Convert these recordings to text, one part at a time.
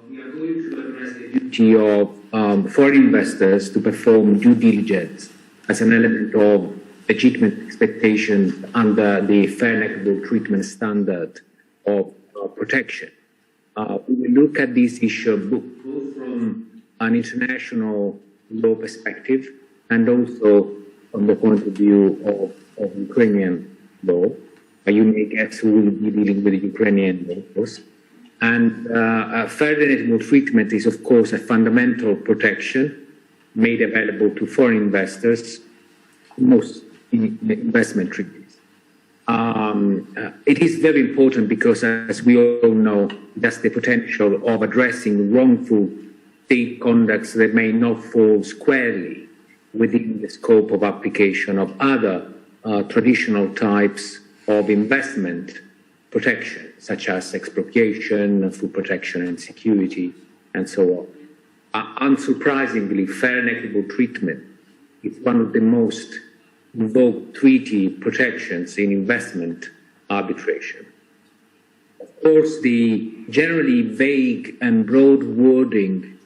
We are going to address the duty of foreign investors to perform due diligence as an element of legitimate expectations under the fair and equitable treatment standard of protection. We will look at this issue both from an international law perspective and also from the point of view of Ukrainian law. You may guess who will be dealing with the Ukrainian laws. And fair and equitable treatment is, of course, a fundamental protection made available to foreign investors, most investment treaties. It is very important because, as we all know, that's the potential of addressing wrongful state conducts that may not fall squarely within the scope of application of other traditional types of investment protection, such as expropriation, food protection and security, and so on. Unsurprisingly, fair and equitable treatment is one of the most invoked treaty protections in investment arbitration. Of course, the generally vague and broad wording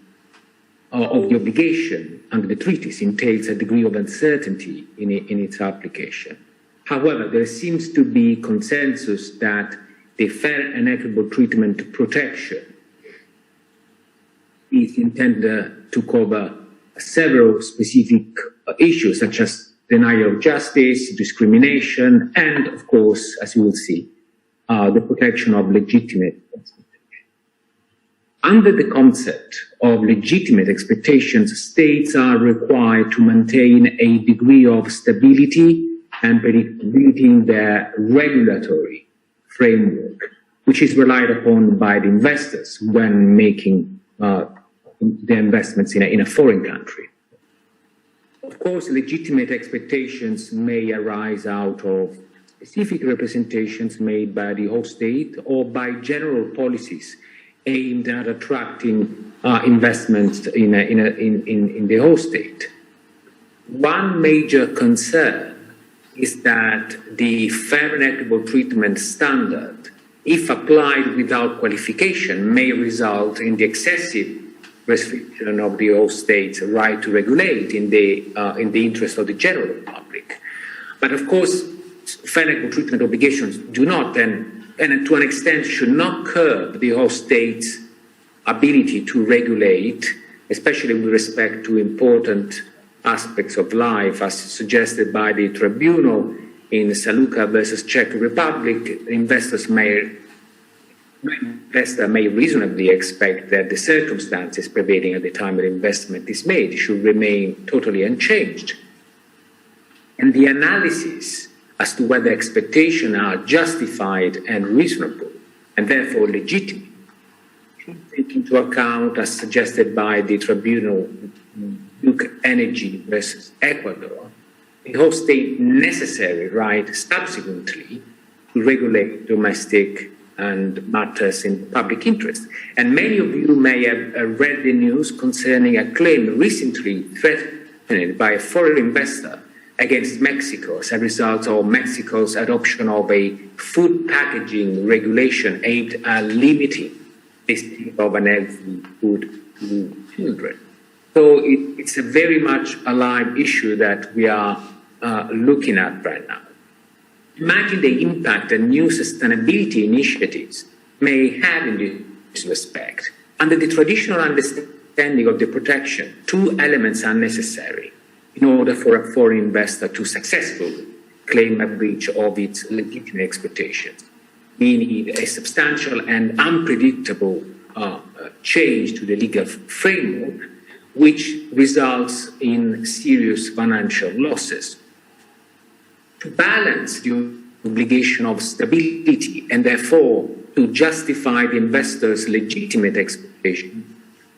of the obligation under the treaties entails a degree of uncertainty in its application. However, there seems to be consensus that the fair and equitable treatment protection is intended to cover several specific issues, such as denial of justice, discrimination, and, of course, as you will see, the protection of legitimate expectations. Under the concept of legitimate expectations, states are required to maintain a degree of stability and predictability in their regulatory framework, which is relied upon by the investors when making their investments in a foreign country. Of course, legitimate expectations may arise out of specific representations made by the host state or by general policies aimed at attracting investments in the host state. One major concern is that the fair and equitable treatment standard, if applied without qualification, may result in the excessive restriction of the host state's right to regulate in the interest of the general public. But of course, fair and equitable treatment obligations do not, and to an extent should not curb the host state's ability to regulate, especially with respect to important aspects of life, as suggested by the tribunal in Saluka versus Czech Republic. Investor may reasonably expect that the circumstances prevailing at the time of investment is made should remain totally unchanged. And the analysis as to whether expectations are justified and reasonable, and therefore legitimate, should take into account, as suggested by the tribunal, Duke Energy versus Ecuador, the host state necessary right subsequently to regulate domestic and matters in public interest. And many of you may have read the news concerning a claim recently threatened by a foreign investor against Mexico as a result of Mexico's adoption of a food packaging regulation aimed at limiting the sale of unhealthy food to children. So it's a very much a live issue that we are looking at right now. Imagine the impact that new sustainability initiatives may have in this respect. Under the traditional understanding of the protection, two elements are necessary in order for a foreign investor to successfully claim a breach of its legitimate expectations, meaning a substantial and unpredictable change to the legal framework, which results in serious financial losses. To balance the obligation of stability and therefore to justify the investor's legitimate expectation,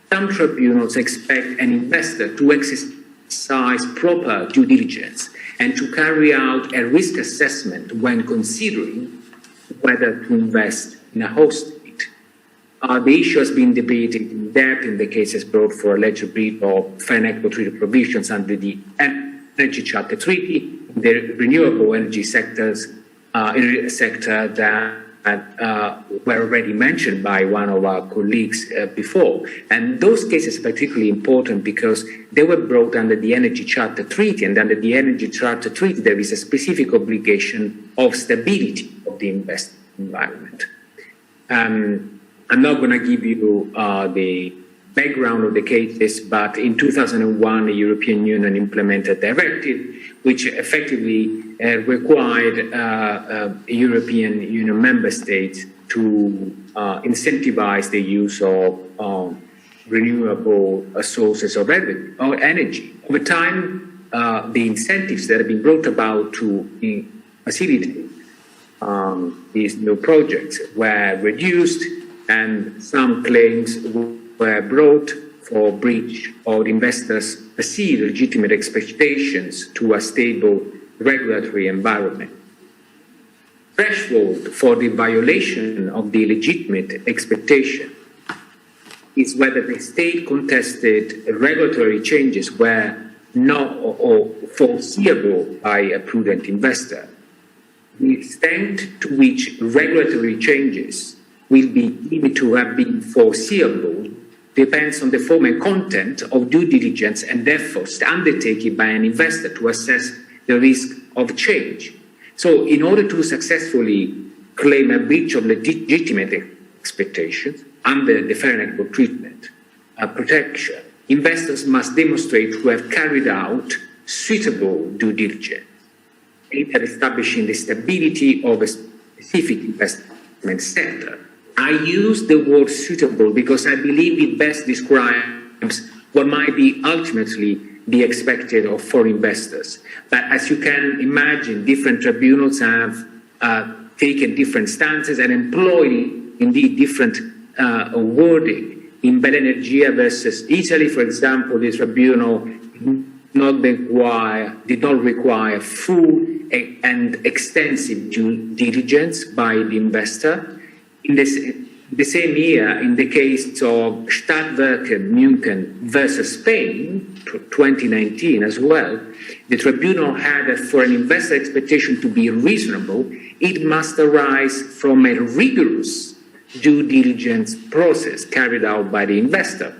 some tribunals expect an investor to exercise proper due diligence and to carry out a risk assessment when considering whether to invest in a host state. The issue has been debated in depth in the cases brought for alleged breach of fair and equitable treaty provisions under the Energy Chapter Treaty, the renewable energy sector that were already mentioned by one of our colleagues before. And those cases are particularly important because they were brought under the Energy Charter Treaty, and under the Energy Charter Treaty there is a specific obligation of stability of the investment environment. I'm not going to give you the background of the cases, but in 2001 the European Union implemented a directive which effectively required European Union member states to incentivize the use of renewable sources of energy. Over time, the incentives that have been brought about to facilitate these new projects were reduced, and some claims were brought for breach of investors' perceived legitimate expectations to a stable regulatory environment. Threshold for the violation of the legitimate expectation is whether the state contested regulatory changes were not or foreseeable by a prudent investor. The extent to which regulatory changes will be deemed to have been foreseeable depends on the form and content of due diligence and efforts undertaken by an investor to assess the risk of change. So in order to successfully claim a breach of legitimate expectations under the fair and equitable treatment protection, investors must demonstrate to have carried out suitable due diligence aimed at establishing the stability of a specific investment sector. I use the word suitable because I believe it best describes what might be ultimately be expected of foreign investors. But as you can imagine, different tribunals have taken different stances and employed indeed different wording. In Bell'Energia versus Italy, for example, the tribunal did not require full and extensive due diligence by the investor. In the same year, in the case of Stadtwerke München versus Spain, 2019 as well, the tribunal had that for an investor expectation to be reasonable, it must arise from a rigorous due diligence process carried out by the investor.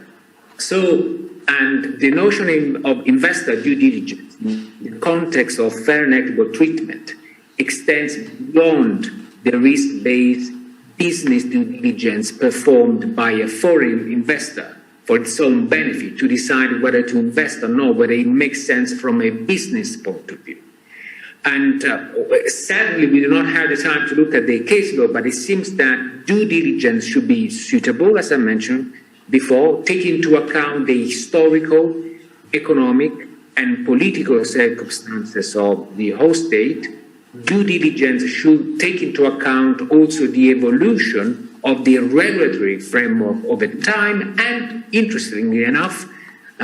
So, and the notion of investor due diligence in the context of fair and equitable treatment extends beyond the risk-based business due diligence performed by a foreign investor for its own benefit to decide whether to invest or not, whether it makes sense from a business point of view. And sadly, we do not have the time to look at the case law, but it seems that due diligence should be suitable, as I mentioned before, take into account the historical, economic, and political circumstances of the host state. Due diligence should take into account also the evolution of the regulatory framework over time, and interestingly enough,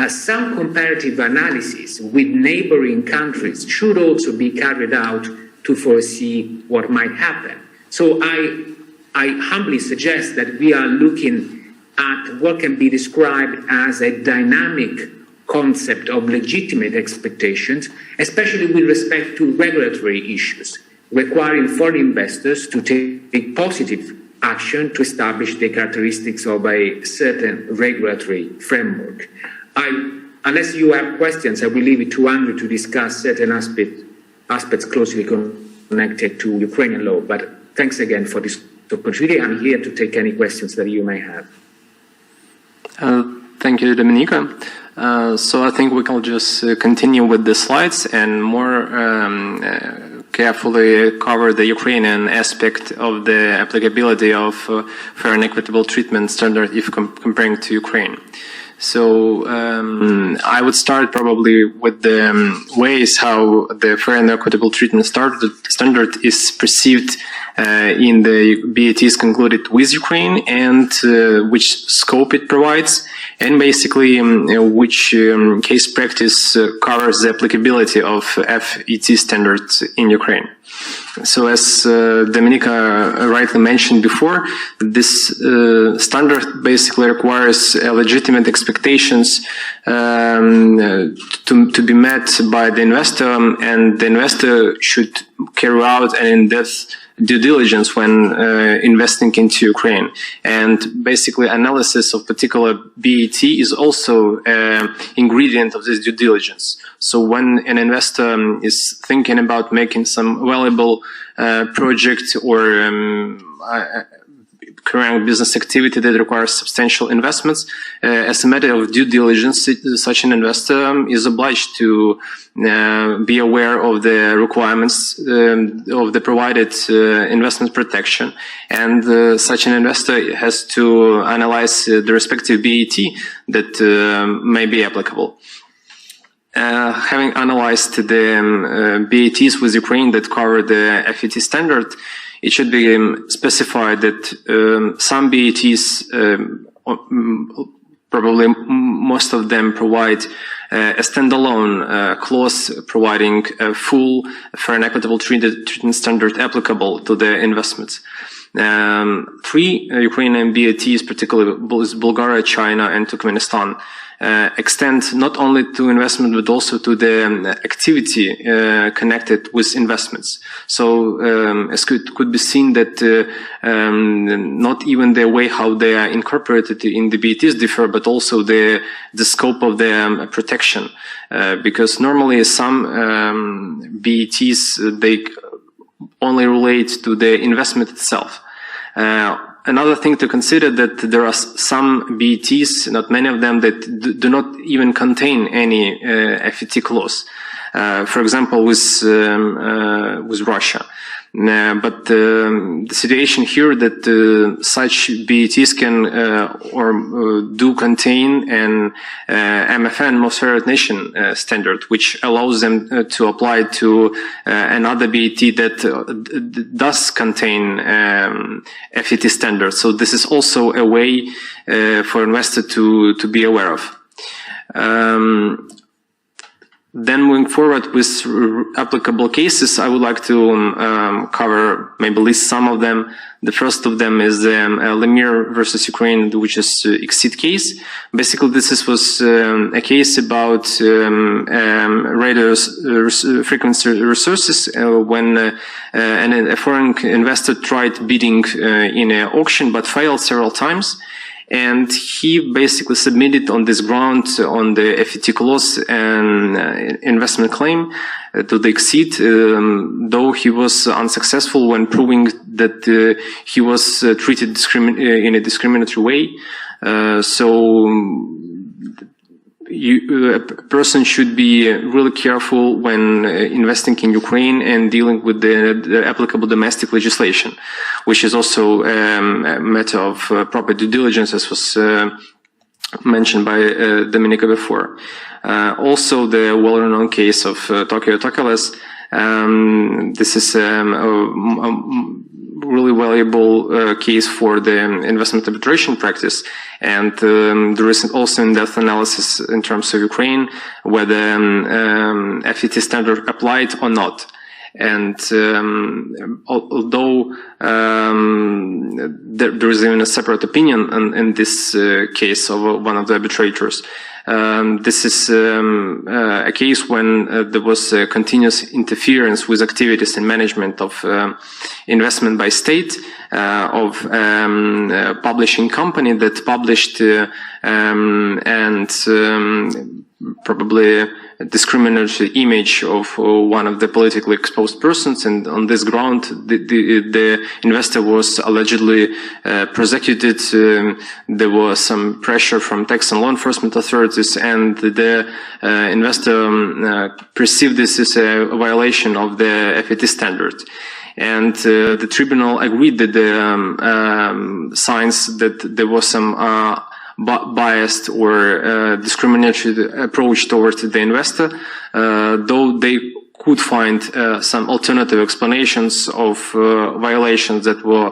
some comparative analysis with neighboring countries should also be carried out to foresee what might happen. So I humbly suggest that we are looking at what can be described as a dynamic concept of legitimate expectations, especially with respect to regulatory issues, requiring foreign investors to take positive action to establish the characteristics of a certain regulatory framework. Unless you have questions, I will leave it to Andrii to discuss certain aspects closely connected to Ukrainian law. But thanks again for this opportunity. I'm here to take any questions that you may have. Thank you, Domenico. So I think we can just continue with the slides and more carefully cover the Ukrainian aspect of the applicability of fair and equitable treatment standard if comparing to Ukraine. So I would start probably with the ways how the fair and equitable treatment standard is perceived in the BATs concluded with Ukraine, and which scope it provides, and basically which case practice covers the applicability of FET standards in Ukraine. So as Domenico rightly mentioned before, this standard basically requires legitimate expectations to be met by the investor, and the investor should carry out an in-depth due diligence when investing into Ukraine. And basically analysis of particular BAT is also an ingredient of this due diligence. So when an investor is thinking about making some valuable project or current business activity that requires substantial investments, as a matter of due diligence, such an investor is obliged to be aware of the requirements of the provided investment protection, and such an investor has to analyze the respective BAT that may be applicable. Having analyzed the BATs with Ukraine that cover the FET standard, it should be specified that some BATs, probably most of them, provide a standalone clause providing a full fair and equitable treatment standard applicable to the investments. 3 Ukrainian BATs, particularly Bulgaria, China, and Turkmenistan, extend not only to investment but also to the activity connected with investments. So as could be seen that not even the way how they are incorporated in the BATs differ, but also the scope of the protection, because normally some BATs they only relate to the investment itself. Another thing to consider that there are some BATs, not many of them, that do not even contain any FET clause. For example, with Russia. But the situation here that such BATs can do contain an MFN, most favored nation standard, which allows them to apply to another BAT that does contain FET standards. So this is also a way for investor to be aware of. Then moving forward with applicable cases, I would like to cover maybe list some of them. The first of them is Lemire versus Ukraine, which is exceed case. Basically, this was a case about radio frequency resources when a foreign investor tried bidding in an auction but failed several times. And he basically submitted on this ground on the FET clause and investment claim to the exceed, though he was unsuccessful when proving that he was treated in a discriminatory way. A person should be really careful when investing in Ukraine and dealing with the applicable domestic legislation, which is also a matter of proper due diligence, as was mentioned by Domenico before. Also, the well-known case of Tokyo Tokeles. This is a really valuable case for the investment arbitration practice, and there is also in-depth analysis in terms of Ukraine whether FET standard applied or not. And although there is even a separate opinion in this case of one of the arbitrators, this is a case when there was a continuous interference with activities and management of investment by state of publishing company that published and probably a discriminatory image of one of the politically exposed persons, and on this ground the investor was allegedly prosecuted. There was some pressure from tax and law enforcement authorities, and the investor perceived this as a violation of the FET standard. And the tribunal agreed that the signs that there was some biased or discriminatory approach towards the investor, though they could find some alternative explanations of violations that were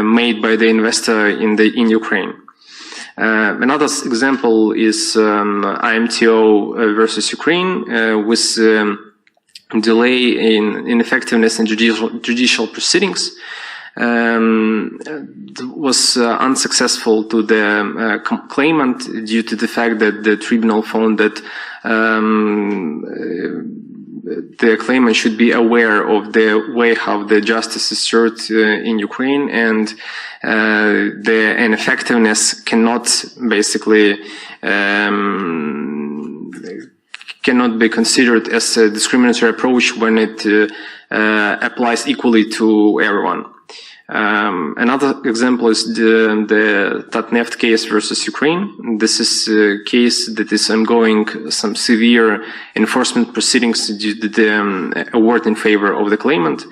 made by the investor in Ukraine. Another example is IMTO versus Ukraine, with delay in effectiveness in judicial proceedings. Was unsuccessful to the claimant due to the fact that the tribunal found that the claimant should be aware of the way how the justice is served in Ukraine, and the ineffectiveness cannot basically cannot be considered as a discriminatory approach when it applies equally to everyone. Another example is the Tatneft case versus Ukraine. This is a case that is ongoing some severe enforcement proceedings due to the award in favor of the claimant.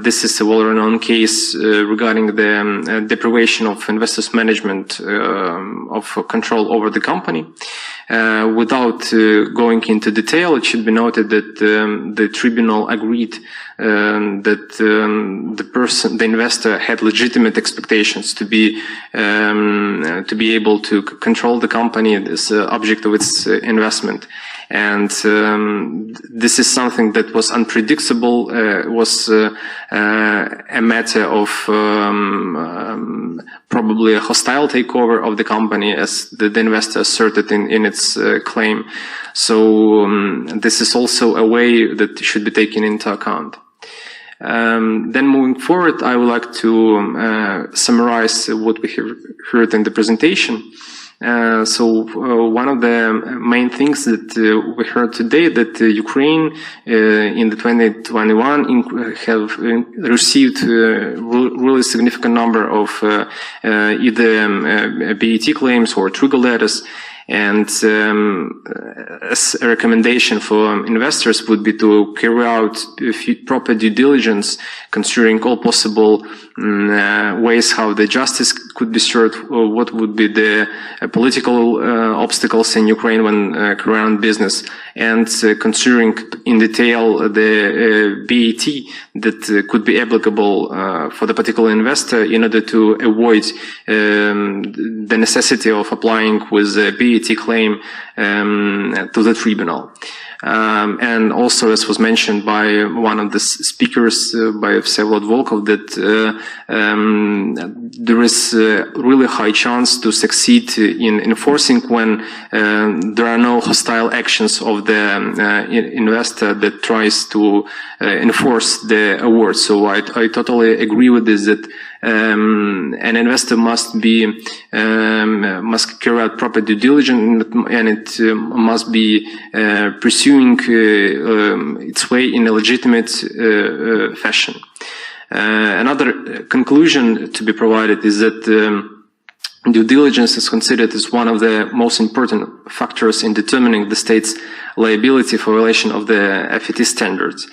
This is a well-known case regarding the deprivation of investors' management of control over the company. Without going into detail, it should be noted that the tribunal agreed that the investor had legitimate expectations to be able to control the company as object of its investment. And this is something that was unpredictable, was a matter of probably a hostile takeover of the company, as the investor asserted in its claim. So this is also a way that should be taken into account. Then moving forward, I would like to summarize what we have heard in the presentation. One of the main things that we heard today, that Ukraine in the 2021 have received really significant number of either BET claims or trigger letters. And as a recommendation for investors would be to carry out proper due diligence, considering all possible ways how the justice could be served, or what would be the political obstacles in Ukraine when carrying on business, and considering in detail the BET that could be applicable for the particular investor in order to avoid the necessity of applying with a BET claim to the tribunal. And also, as was mentioned by one of the speakers, by Vsevolod Volkov, that there is a really high chance to succeed in enforcing when there are no hostile actions of the investor that tries to enforce the award. So I totally agree with this, that an investor must carry out proper due diligence, and it must be pursuing its way in a legitimate fashion. Another conclusion to be provided is that due diligence is considered as one of the most important factors in determining the state's liability for violation of the FET standards.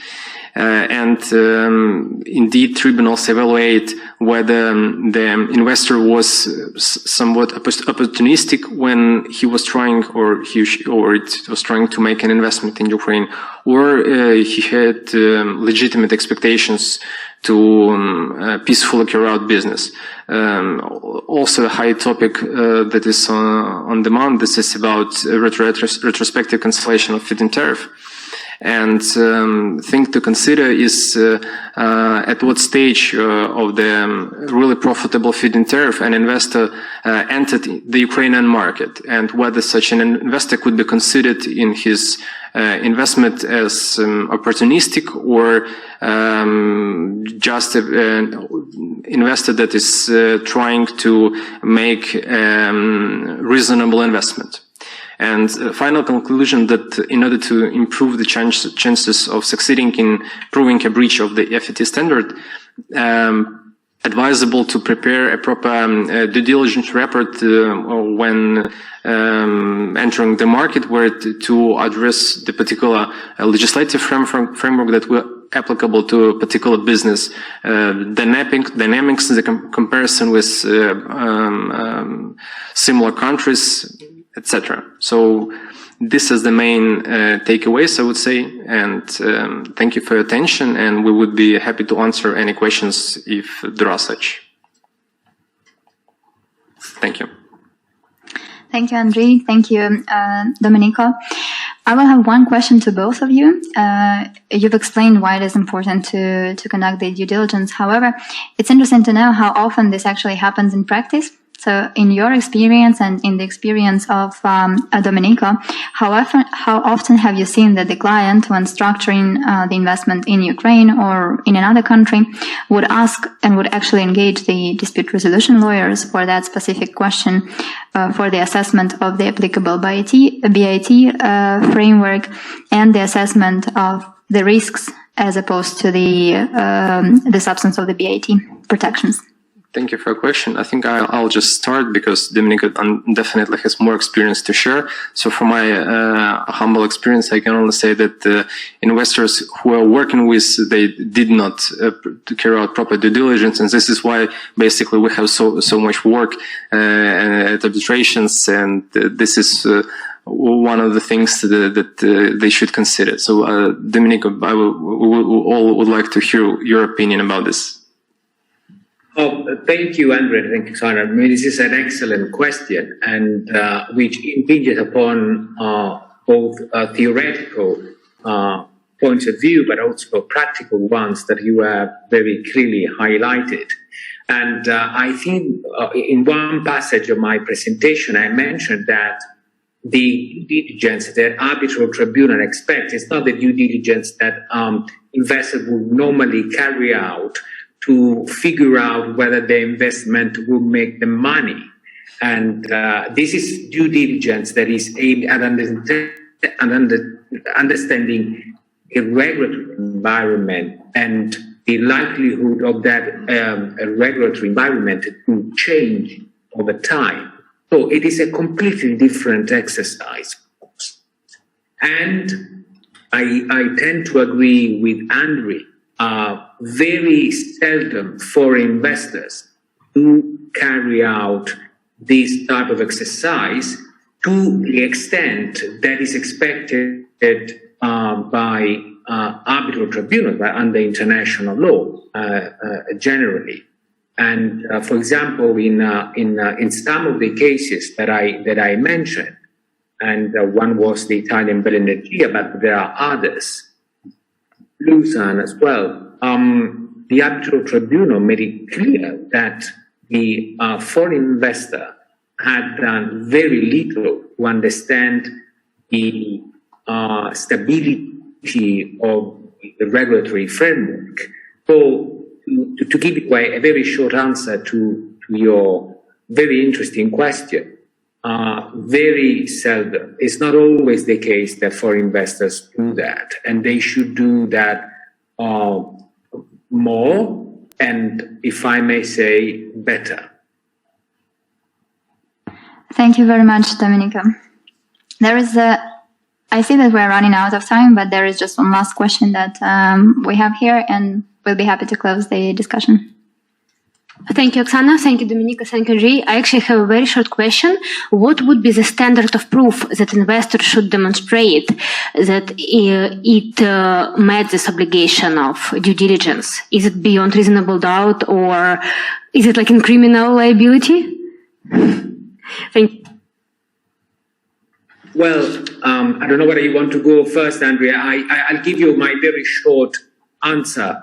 Indeed, tribunals evaluate whether the investor was somewhat opportunistic when he was trying, or it was trying to make an investment in Ukraine, or he had legitimate expectations to peacefully carry out business. Also a high topic that is on demand. This is about retrospective cancellation of feed-in tariff. And thing to consider is at what stage of the really profitable feed-in tariff an investor entered the Ukrainian market, and whether such an investor could be considered in his investment as opportunistic, or just an investor that is trying to make reasonable investment. And final conclusion, that in order to improve the chances of succeeding in proving a breach of the FET standard, advisable to prepare a proper due diligence report when entering the market, where to address the particular legislative framework that will applicable to a particular business, dynamics, the comparison with similar countries, etc. So this is the main takeaways, I would say, and thank you for your attention, and we would be happy to answer any questions if there are such. Thank you. Thank you, Andrii. Thank you, Domenico. I will have one question to both of you. You've explained why it is important to conduct the due diligence. However, it's interesting to know how often this actually happens in practice. So in your experience and in the experience of Domenico, how often have you seen that the client, when structuring the investment in Ukraine or in another country, would ask and would actually engage the dispute resolution lawyers for that specific question, for the assessment of the applicable BIT framework and the assessment of the risks as opposed to the substance of the BIT protections? Thank you for your question. I think I'll just start because Domenico definitely has more experience to share. So from my humble experience, I can only say that the investors who are working with, they did not carry out proper due diligence. And this is why basically we have so much work at arbitrations. And this is one of the things that they should consider. So Domenico, we would like to hear your opinion about this. Oh, thank you, Andrii. Thank you, Sarah. I mean, this is an excellent question, and which impinges upon both theoretical points of view, but also practical ones that you have very clearly highlighted. And I think in one passage of my presentation, I mentioned that the due diligence that arbitral tribunal expects is not the due diligence that investors would normally carry out to figure out whether the investment will make them money. And this is due diligence that is aimed at understanding the regulatory environment and the likelihood of that regulatory environment to change over time. So it is a completely different exercise. And I tend to agree with Andrii. Very seldom foreign investors do carry out this type of exercise to the extent that is expected by arbitral tribunals, under international law generally. And for example, in some of the cases that I mentioned, and one was the Italian Bell Energia, but there are others. Luzon as well, the arbitral tribunal made it clear that the foreign investor had done very little to understand the stability of the regulatory framework. So, to give you a very short answer to your very interesting question, very seldom. It's not always the case that foreign investors do that, and they should do that more, and if I may say, better. Thank you very much, Domenico. I see that we're running out of time, but there is just one last question that we have here, and we'll be happy to close the discussion. Thank you, Oksana. Thank you, Domenico. Thank you, Andrii. I actually have a very short question. What would be the standard of proof that investor should demonstrate that it met this obligation of due diligence? Is it beyond reasonable doubt, or is it like in criminal liability? Thank you. Well, I don't know whether you want to go first, Andrea. I'll give you my very short answer.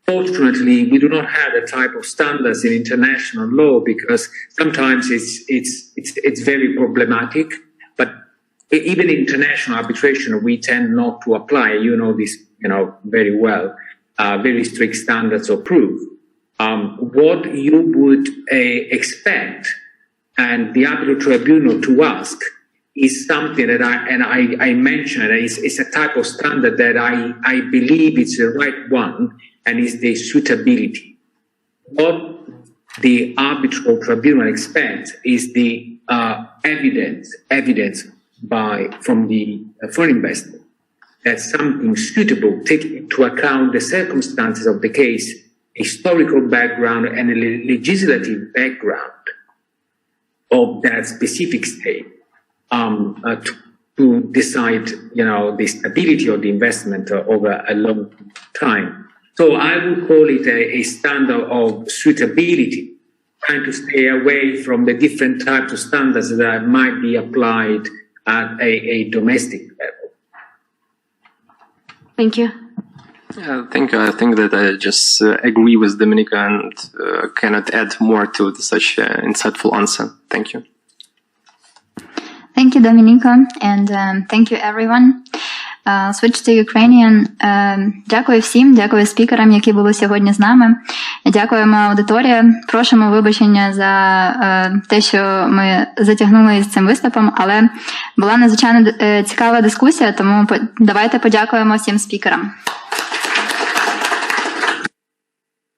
Fortunately, we do not have the type of standards in international law because sometimes it's very problematic. But even in international arbitration, we tend not to apply. You know this, very well. Very strict standards of proof. What you would expect, and the arbitral tribunal to ask, is something that I mentioned. It's a type of standard that I believe it's the right one. And is the suitability. What the arbitral tribunal expects is the evidence from the foreign investor that something suitable, taking into account the circumstances of the case, historical background, and the legislative background of that specific state, to decide, the stability of the investment over a long time. So I would call it a standard of suitability, trying to stay away from the different types of standards that might be applied at a domestic level. Thank you. Thank you. I think that I just agree with Domenico and cannot add more to such insightful answer. Thank you. Thank you, Domenico, and thank you, everyone. Switch to Ukrainian. Дякую всім, дякую спікерам, які були сьогодні з нами. Дякуємо аудиторія. Просимо вибачення за те, що ми затягнули з цим виступом, але була надзвичайно цікава дискусія, тому давайте подякуємо всім спікерам.